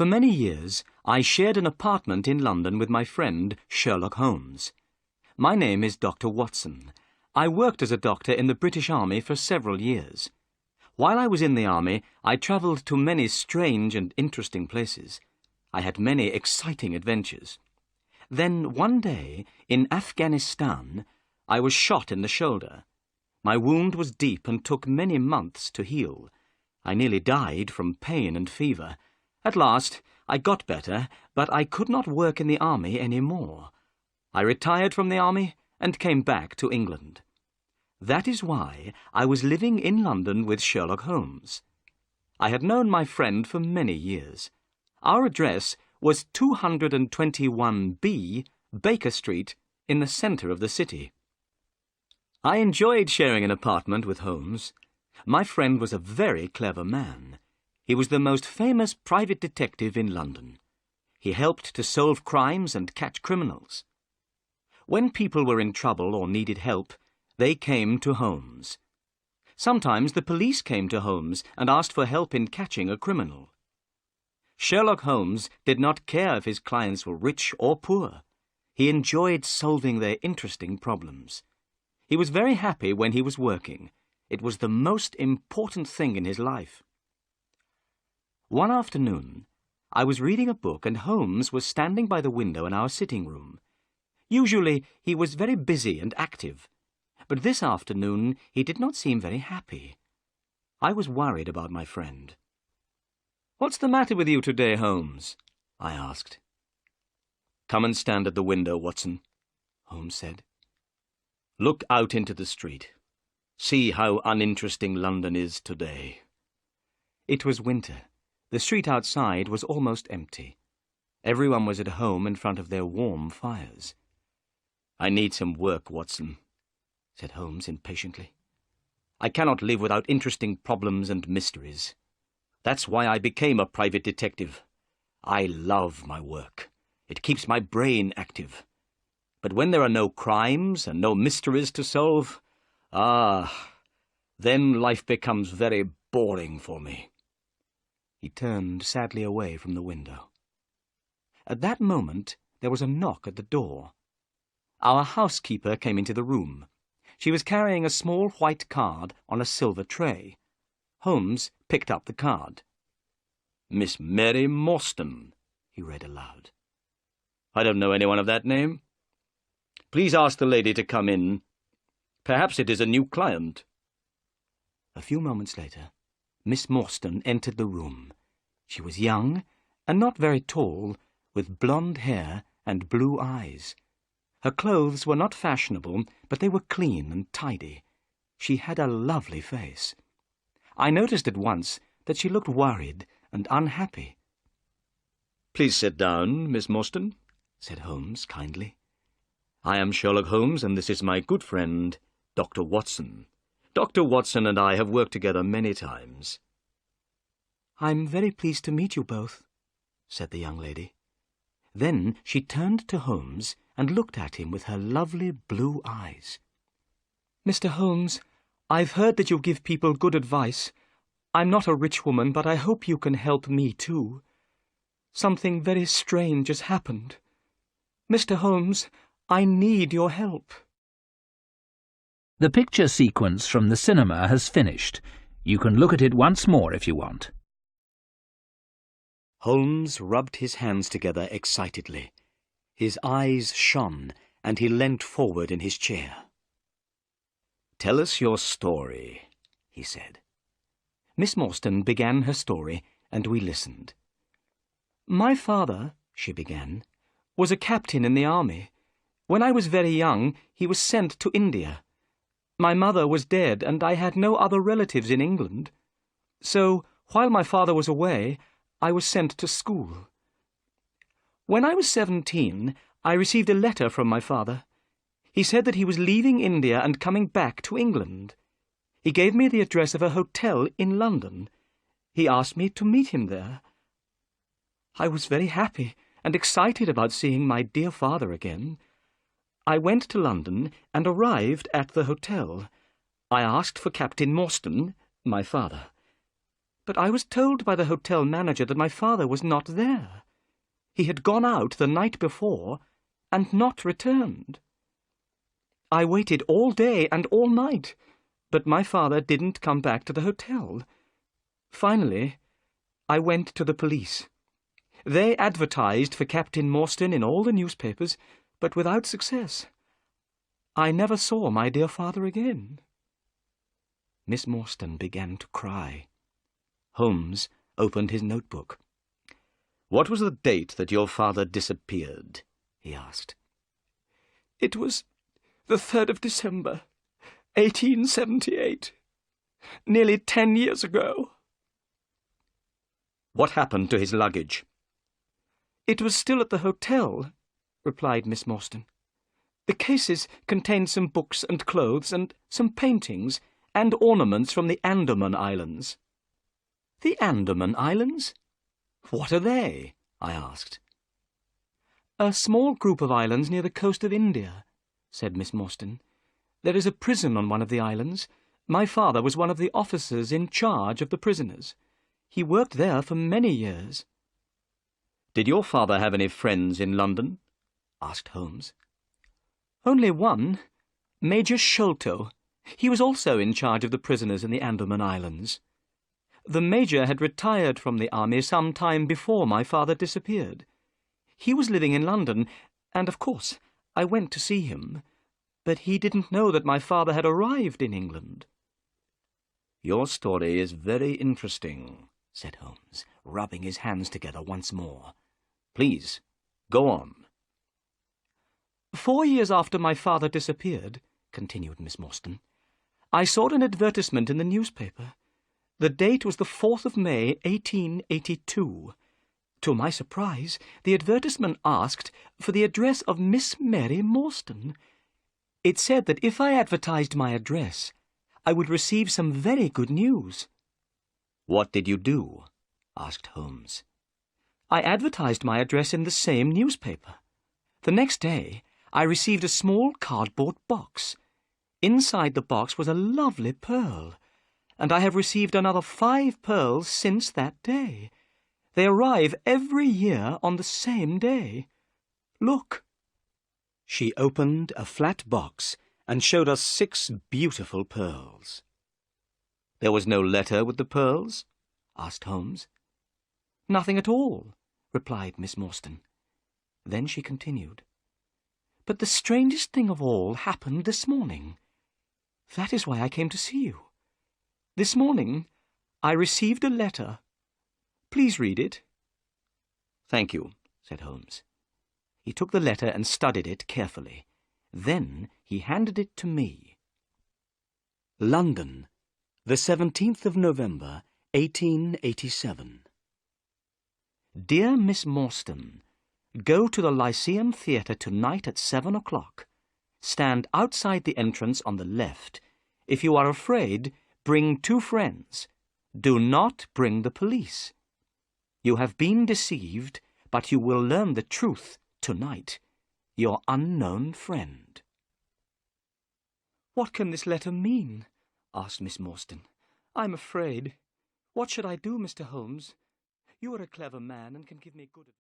For many years, I shared an apartment in London with my friend Sherlock Holmes. My name is Dr. Watson. I worked as a doctor in the British Army for several years. While I was in the army, I travelled to many strange and interesting places. I had many exciting adventures. Then one day, in Afghanistan, I was shot in the shoulder. My wound was deep and took many months to heal. I nearly died from pain and fever. At last, I got better, but I could not work in the army any more. I retired from the army and came back to England. That is why I was living in London with Sherlock Holmes. I had known my friend for many years. Our address was 221B, Baker Street, in the centre of the city. I enjoyed sharing an apartment with Holmes. My friend was a very clever man. He was the most famous private detective in London. He helped to solve crimes and catch criminals. When people were in trouble or needed help, they came to Holmes. Sometimes the police came to Holmes and asked for help in catching a criminal. Sherlock Holmes did not care if his clients were rich or poor. He enjoyed solving their interesting problems. He was very happy when he was working. It was the most important thing in his life. One afternoon, I was reading a book and Holmes was standing by the window in our sitting room. Usually, he was very busy and active, but this afternoon he did not seem very happy. I was worried about my friend. "What's the matter with you today, Holmes?" I asked. "Come and stand at the window, Watson," Holmes said. "Look out into the street. See how uninteresting London is today." It was winter. The street outside was almost empty. Everyone was at home in front of their warm fires. "I need some work, Watson," said Holmes impatiently. "I cannot live without interesting problems and mysteries. That's why I became a private detective. I love my work. It keeps my brain active. But when there are no crimes and no mysteries to solve, then life becomes very boring for me." He turned sadly away from the window. At that moment, there was a knock at the door. Our housekeeper came into the room. She was carrying a small white card on a silver tray. Holmes picked up the card. "Miss Mary Morstan," he read aloud. "I don't know anyone of that name. Please ask the lady to come in. Perhaps it is a new client." A few moments later, Miss Morstan entered the room. She was young and not very tall, with blonde hair and blue eyes. Her clothes were not fashionable, but they were clean and tidy. She had a lovely face. I noticed at once that she looked worried and unhappy. "Please sit down, Miss Morstan," said Holmes kindly. "I am Sherlock Holmes, and this is my good friend, Dr. Watson. Dr. Watson and I have worked together many times." "I'm very pleased to meet you both," said the young lady. Then she turned to Holmes and looked at him with her lovely blue eyes. "Mr. Holmes, I've heard that you give people good advice. I'm not a rich woman, but I hope you can help me too. Something very strange has happened. Mr. Holmes, I need your help." The picture sequence from the cinema has finished. You can look at it once more if you want. Holmes rubbed his hands together excitedly. His eyes shone, and he leant forward in his chair. "Tell us your story," he said. Miss Morstan began her story, and we listened. "My father," she began, "was a captain in the army. When I was very young, he was sent to India. My mother was dead, and I had no other relatives in England. So, while my father was away, I was sent to school. When I was 17, I received a letter from my father. He said that he was leaving India and coming back to England. He gave me the address of a hotel in London. He asked me to meet him there. I was very happy and excited about seeing my dear father again. I went to London and arrived at the hotel. I asked for Captain Morstan, my father. But I was told by the hotel manager that my father was not there. He had gone out the night before and not returned. I waited all day and all night, but my father didn't come back to the hotel. Finally, I went to the police. They advertised for Captain Morstan in all the newspapers, but without success. I never saw my dear father again." Miss Morstan began to cry. Holmes opened his notebook. "What was the date that your father disappeared?" he asked. "It was the 3rd of December, 1878. Nearly 10 years ago." "What happened to his luggage?" "It was still at the hotel," replied Miss Morstan. "The cases contained some books and clothes and some paintings and ornaments from the Andaman Islands." "The Andaman Islands? What are they?" I asked. "A small group of islands near the coast of India," said Miss Morstan. "There is a prison on one of the islands. My father was one of the officers in charge of the prisoners. He worked there for many years." "Did your father have any friends in London?" asked Holmes. "Only one, Major Sholto. He was also in charge of the prisoners in the Andaman Islands. The Major had retired from the army some time before my father disappeared. He was living in London, and of course I went to see him, but he didn't know that my father had arrived in England." "Your story is very interesting," said Holmes, rubbing his hands together once more. "Please, go on." "4 years after my father disappeared," continued Miss Morstan, "I saw an advertisement in the newspaper. The date was the 4th of May, 1882. To my surprise, the advertisement asked for the address of Miss Mary Morstan. It said that if I advertised my address, I would receive some very good news." "What did you do?" asked Holmes. "I advertised my address in the same newspaper. The next day, I received a small cardboard box. Inside the box was a lovely pearl, and I have received another 5 pearls since that day. They arrive every year on the same day. Look." She opened a flat box and showed us 6 beautiful pearls. "There was no letter with the pearls?" asked Holmes. "Nothing at all," replied Miss Morstan. Then she continued, "But the strangest thing of all happened this morning. That is why I came to see you. This morning I received a letter. Please read it." "Thank you," said Holmes. He took the letter and studied it carefully. Then he handed it to me. London, the 17th of November, 1887. Dear Miss Morstan, go to the Lyceum Theatre tonight at 7 o'clock. Stand outside the entrance on the left. If you are afraid, bring 2 friends. Do not bring the police. You have been deceived, but you will learn the truth tonight. Your unknown friend. "What can this letter mean?" asked Miss Morstan. "I'm afraid. What should I do, Mr. Holmes? You are a clever man and can give me good advice."